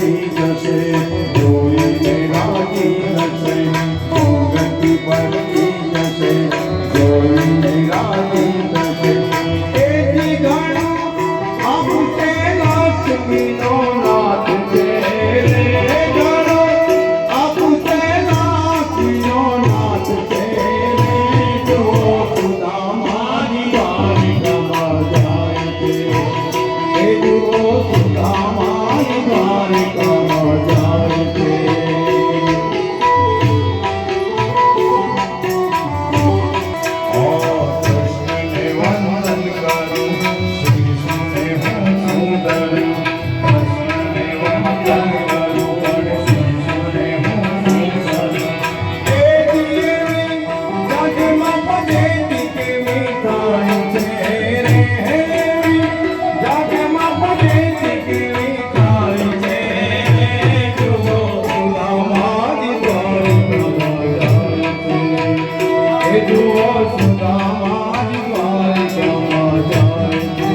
પડી જશે જોઈને રાજી થશે ગતિ પડી જશે જોઈને રાજી થશે એથી ઘણું આપશે લક્ષ્મીનો નાથ છે ઘણો આપશે લક્ષ્મીનો નાથ છે જો સુદામાની દ્વારિકામાં જાય છે એ જુઓ સુદામાની દ્વારિકામાં જાય છે કૃષ્ણને વંદન કરું શ્રીને હું સુંદરું કૃષ્ણને વંદન કરું અને શ્રીને હું સુંદરું એ દેવી જગમાં પદેતી કેવી થાય છે રે જગમાં પદેતી કેવી થાય છે જુઓ સુદામાની દ્વારિકામાં જાય છે એ જુઓ સુદામાની દ્વારિકામાં જાય છે